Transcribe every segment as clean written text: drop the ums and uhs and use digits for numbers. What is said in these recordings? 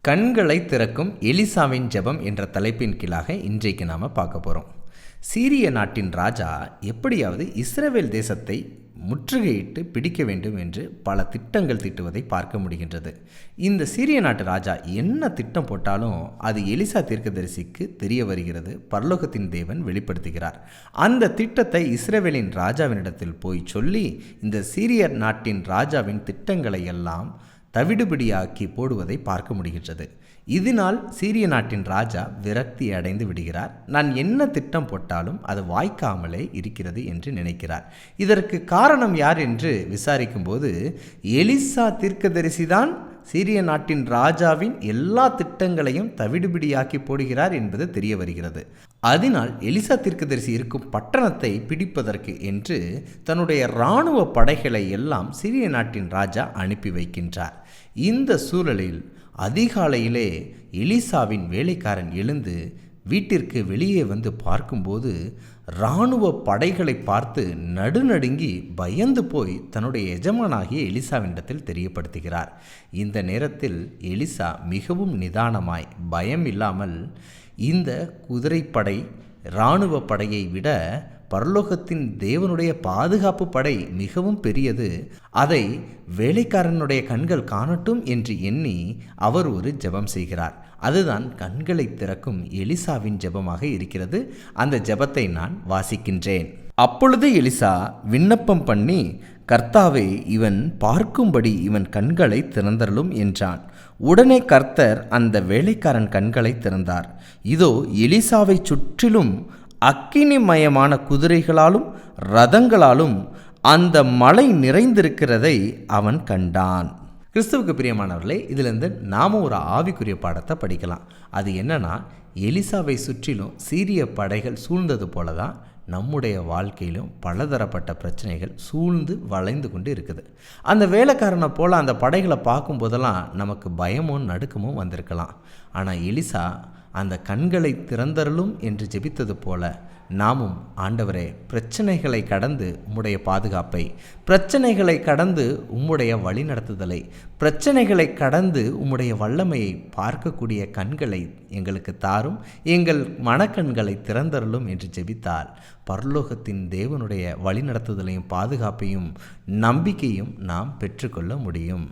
கண்களை திறக்கும் எலிசாவின் ஜெபம் என்ற தலைப்பின் கீழாக இன்றைக்கு நாம் பார்க்க போகிறோம். சீரிய நாட்டின் ராஜா எப்படியாவது இஸ்ரவேல் தேசத்தை முற்றுகையிட்டு பிடிக்க வேண்டும் என்று பல திட்டங்கள் தீட்டுவதை பார்க்க முடிகின்றது. இந்த சீரிய நாட்டு ராஜா என்ன திட்டம் போட்டாலும் அது எலிசா தீர்க்கதரிசிக்கு தெரிய வருகிறது. பரலோகத்தின் தேவன் வெளிப்படுத்துகிறார். அந்த திட்டத்தை இஸ்ரவேலின் ராஜாவினிடத்தில் போய் சொல்லி இந்த சீரிய நாட்டின் ராஜாவின் திட்டங்களை எல்லாம் தவிடுபடியாக்கி போடுவதை பார்க்க முடிகின்றது. இதனால் சீரிய நாட்டின் ராஜா விரக்தி அடைந்து விடுகிறார். நான் என்ன திட்டம் போட்டாலும் அது வாய்க்காமலே இருக்கிறது என்று நினைக்கிறார். இதற்கு காரணம் யார் என்று விசாரிக்கும் போது எலிசா தீர்க்கதரிசிதான் சீரிய நாட்டின் ராஜாவின் எல்லா திட்டங்களையும் தவிடுபிடியாக்கி போடுகிறார் என்பது தெரிய வருகிறது. அதனால் எலிசா தீர்க்கதரிசி இருக்கும் பட்டணத்தை பிடிப்பதற்கு என்று தன்னுடைய இராணுவ படைகளை எல்லாம் சீரிய நாட்டின் ராஜா அனுப்பி வைக்கின்றார். இந்த சூழலில் அதிகாலையிலே எலிசாவின் வேலைக்காரன் எழுந்து வீட்டிற்கு வெளியே வந்து பார்க்கும்போது இராணுவ படைகளை பார்த்து நடுநடுங்கி பயந்து போய் தன்னுடைய எஜமானாகிய எலிசாவினிடத்தில் தெரியப்படுத்துகிறார். இந்த நேரத்தில் எலிசா மிகவும் நிதானமாய் பயம் இல்லாமல் இந்த குதிரைப்படை இராணுவ படையை விட பரலோகத்தின் தேவனுடைய பாதுகாப்பு படை மிகவும் பெரியது, அதை வேலைக்காரனுடைய கண்கள் காணட்டும் என்று எண்ணி அவர் ஒரு ஜெபம் செய்கிறார். அதுதான் கண்களை திறக்கும் எலிசாவின் ஜெபமாக இருக்கிறது. அந்த ஜெபத்தை நான் வாசிக்கின்றேன். அப்பொழுது எலிசா விண்ணப்பம் பண்ணி, கர்த்தாவே, இவன் பார்க்கும்படி இவன் கண்களை திறந்தருளும் என்றான். உடனே கர்த்தர் அந்த வேலைக்காரன் கண்களை திறந்தார். இதோ எலிசாவை சுற்றிலும் அக்கினிமயமான குதிரைகளாலும் ரதங்களாலும் அந்த மலை நிறைந்திருக்கிறதை அவன் கண்டான். கிறிஸ்துவுக்கு பிரியமானவர்களே, இதிலிருந்து நாம் ஒரு ஆவிக்குரிய பாடத்தை படிக்கலாம். அது என்னன்னா, எலிசாவை சுற்றிலும் சீரிய படைகள் சூழ்ந்தது போல தான் நம்முடைய வாழ்க்கையிலும் பலதரப்பட்ட பிரச்சனைகள் சூழ்ந்து வளைந்து கொண்டு இருக்குது. அந்த வேலைக்காரனை போல் அந்த படைகளை பார்க்கும்போதெல்லாம் நமக்கு பயமும் நடுக்கமும் வந்திருக்கலாம். ஆனால் எலிசா அந்த கண்களை திறந்தருளும் என்று ஜெபித்தது போல நாமும், ஆண்டவரே, பிரச்சனைகளை கடந்து உம்முடைய பாதுகாப்பை, பிரச்சனைகளை கடந்து உம்முடைய வழிநடத்துதலை, பிரச்சனைகளை கடந்து உம்முடைய வல்லமையை பார்க்கக்கூடிய கண்களை எங்களுக்கு தாரும், எங்கள் மனக்கண்களை திறந்தருளும் என்று ஜெபித்தால் பரலோகத்தின் தேவனுடைய வழிநடத்துதலையும் பாதுகாப்பையும் நம்பிக்கையும் நாம் பெற்றுக்கொள்ள முடியும்.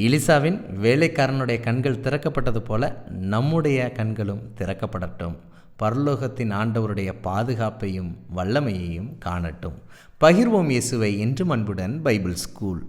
எலிசாவின் வேலைக்காரனுடைய கண்கள் திறக்கப்பட்டது போல நம்முடைய கண்களும் திறக்கப்படட்டும். பரலோகத்தின் ஆண்டவருடைய பாதுகாப்பையும் வல்லமையையும் காணட்டும். பகிர்வோம் இயேசுவை என்றும் அன்புடன் பைபிள் ஸ்கூல்.